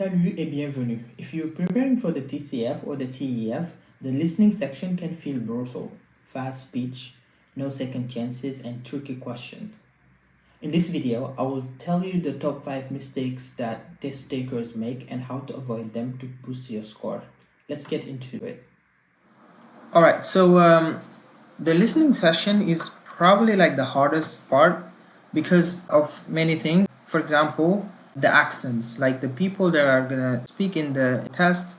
Salut et bienvenue. If you're preparing for the TCF or the TEF, the listening section can feel brutal. Fast speech, no second chances, and tricky questions. In this video, I will tell you the top 5 mistakes that test takers make and how to avoid them to boost your score. Let's get into it. Alright, so the listening session is probably like the hardest part because of many things. For example, the accents, like the people that are gonna speak in the test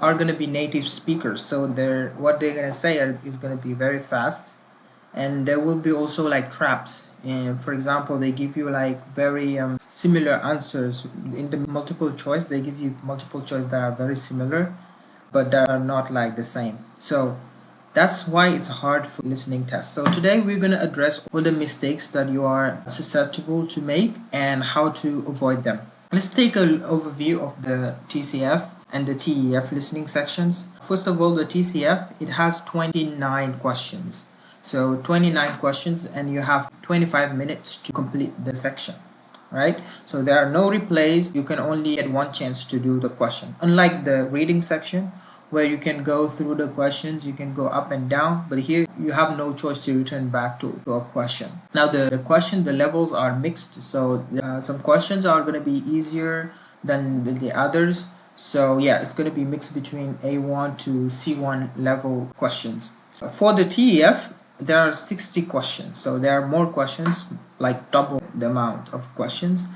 are gonna be native speakers, so what they're gonna say is gonna be very fast, and there will be also like traps. And for example, they give you like very similar answers in the multiple choice. They give you multiple choice that are very similar but that are not like the same. So that's why it's hard for listening tests. So today we're going to address all the mistakes that you are susceptible to make and how to avoid them. Let's take an overview of the TCF and the TEF listening sections. First of all, the TCF, it has 29 questions. So 29 questions, and you have 25 minutes to complete the section. Right? So there are no replays. You can only get one chance to do the question. Unlike the reading section, where you can go through the questions, you can go up and down, but here you have no choice to return back to a question. Now the levels are mixed, so some questions are going to be easier than the others. So yeah, it's going to be mixed between A1 to C1 level questions. For the TEF, there are 60 questions, so there are more questions, like double the amount of questions.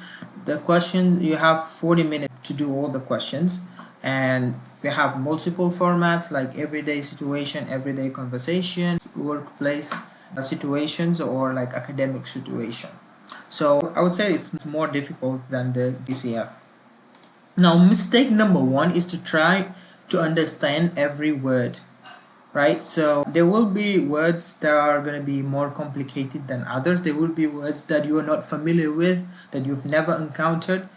The questions, you have 40 minutes to do all the questions, and we have multiple formats like everyday situation, everyday conversation, workplace situations, or like academic situation. So I would say it's more difficult than the TCF. Now, mistake number 1 is to try to understand every word. Right, so there will be words that are going to be more complicated than others. There will be words that you are not familiar with, that you've never encountered.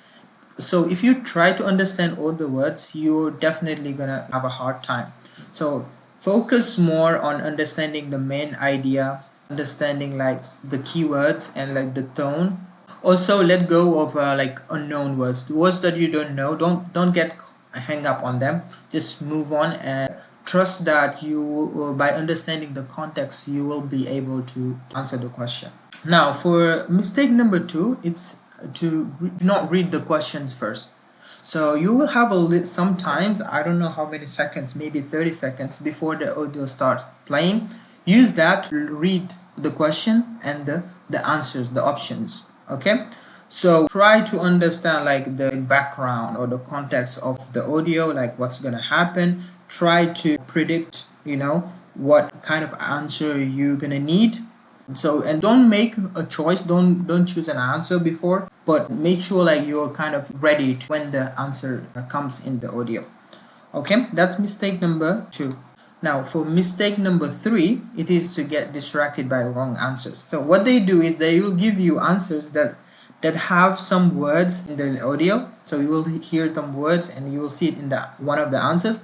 So if you try to understand all the words, you're definitely gonna have a hard time. So focus more on understanding the main idea, understanding like the keywords and like the tone. Also, let go of like unknown words, words that you don't know. Don't get hang up on them. Just move on and trust that you, by understanding the context, you will be able to answer the question. Now, for mistake number 2, it's to not read the questions first. So you will have sometimes, I don't know how many seconds, maybe 30 seconds before the audio starts playing. Use that to read the question and the answers, the options. Okay, so try to understand like the background or the context of the audio, like what's gonna happen. Try to predict, what kind of answer you're gonna need. So, and don't make a choice, don't choose an answer before, but make sure like you're kind of ready when the answer comes in the audio. Okay, that's mistake number 2. Now for mistake number 3, it is to get distracted by wrong answers. So what they do is they will give you answers that have some words in the audio, so you will hear some words and you will see it in one of the answers,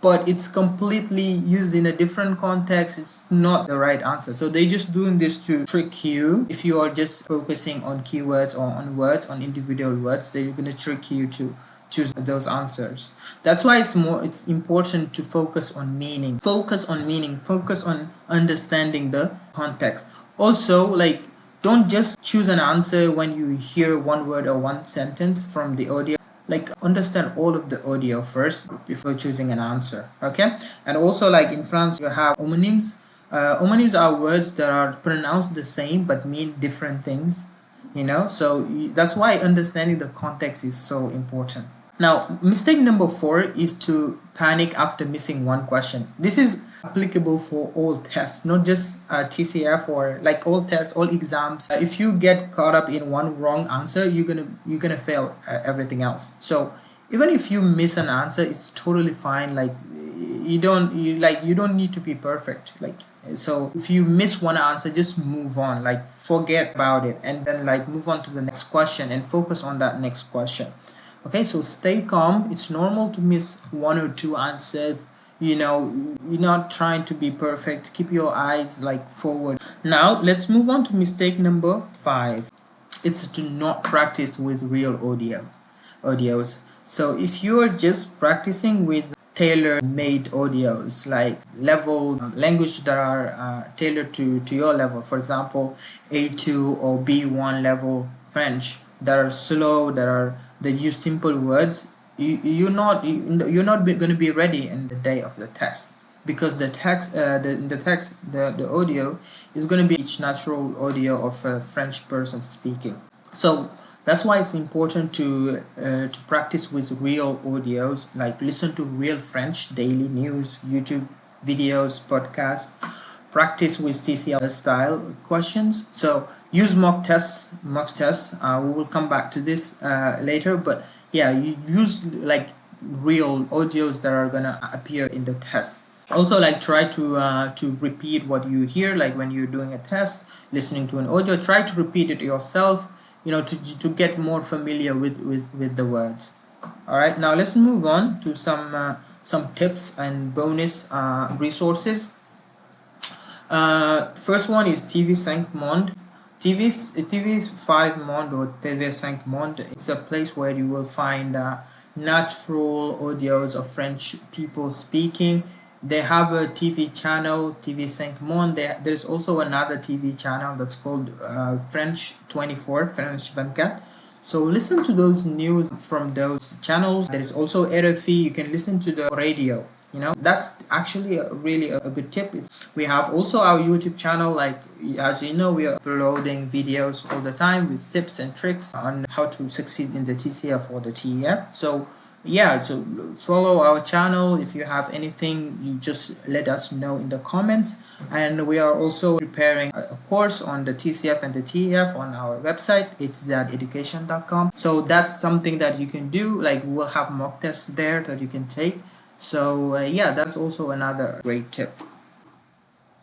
but it's completely used in a different context. It's not the right answer. So they're just doing this to trick you. If you are just focusing on keywords or on words, on individual words, they're going to trick you to choose those answers. That's why it's important to focus on meaning. Focus on understanding the context. Also, like, don't just choose an answer when you hear one word or one sentence from the audio. Like, understand all of the audio first before choosing an answer. Okay, and also like in France you have homonyms. Homonyms are words that are pronounced the same but mean different things, so that's why understanding the context is so important. Now, mistake number 4 is to panic after missing one question. This is applicable for all tests, not just TCF, or like all tests, all exams. If you get caught up in one wrong answer, you're gonna fail everything else. So even if you miss an answer, it's totally fine. Like you don't need to be perfect. Like, so if you miss one answer, just move on. Like, forget about it, and then like move on to the next question and focus on that next question. Okay, so stay calm. It's normal to miss one or two answers. You're not trying to be perfect. Keep your eyes like forward. Now let's move on to mistake number 5. It's to not practice with real audios. So if you are just practicing with tailor-made audios, like level language that are tailored to your level, for example A2 or B1 level French, that are slow, that use simple words, you're not going to be ready in the day of the test, because the audio is going to be each natural audio of a French person speaking. So that's why it's important to practice with real audios, like listen to real French daily news, YouTube videos, podcasts. Practice with TCF style questions. So use mock tests. We will come back to this later, but yeah, you use like real audios that are gonna appear in the test. Also, like try to repeat what you hear, like when you're doing a test, listening to an audio, try to repeat it yourself, to get more familiar with the words. All right, now let's move on to some tips and bonus resources. First one is TV5 Monde. TV5 Monde or TV5 Monde. It's a place where you will find natural audios of French people speaking. They have a TV channel, TV5 Monde. There's also another TV channel that's called French 24, French 24. So listen to those news from those channels. There is also RFI. You can listen to the radio. That's actually really a good tip. We have also our YouTube channel. Like, as you know, we are uploading videos all the time with tips and tricks on how to succeed in the TCF or the TEF. So yeah, so follow our channel. If you have anything, you just let us know in the comments. And we are also preparing a course on the TCF and the TEF on our website. It's HZadeducation.com. So that's something that you can do. Like, we'll have mock tests there that you can take. So yeah, that's also another great tip.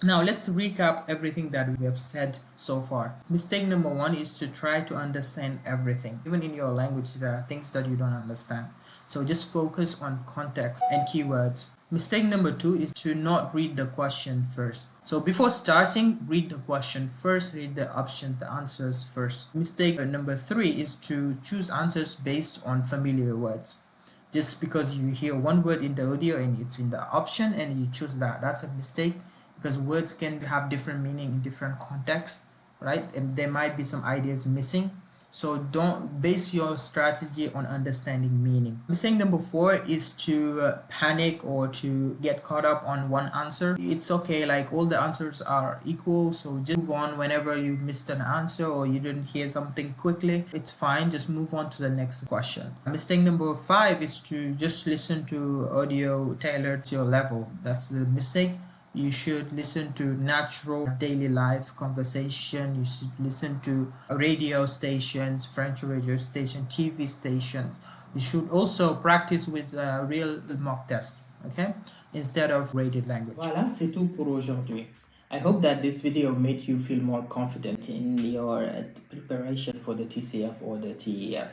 Now let's recap everything that we have said so far. Mistake number one is to try to understand everything. Even in your language, there are things that you don't understand. So just focus on context and keywords. Mistake number two is to not read the question first. So before starting, read the question first, read the options, the answers first. Mistake number three is to choose answers based on familiar words. Just because you hear one word in the audio and it's in the option and you choose that's a mistake, because words can have different meaning in different contexts, right? And there might be some ideas missing. So don't base your strategy on understanding meaning. Mistake number four is to panic or to get caught up on one answer. It's okay, like all the answers are equal, so just move on whenever you missed an answer or you didn't hear something quickly. It's fine, just move on to the next question. Mistake number five is to just listen to audio tailored to your level. That's the mistake. You should listen to natural daily life conversation. You should listen to radio stations, French radio station, TV stations. You should also practice with real mock tests, okay, instead of rated language. Voilà, c'est tout pour aujourd'hui. I hope that this video made you feel more confident in your preparation for the TCF or the TEF.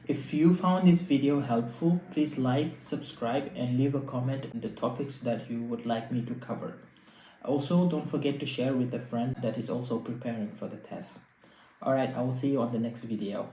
If you found this video helpful, please like, subscribe, and leave a comment on the topics that you would like me to cover. Also, don't forget to share with a friend that is also preparing for the test. Alright, I will see you on the next video.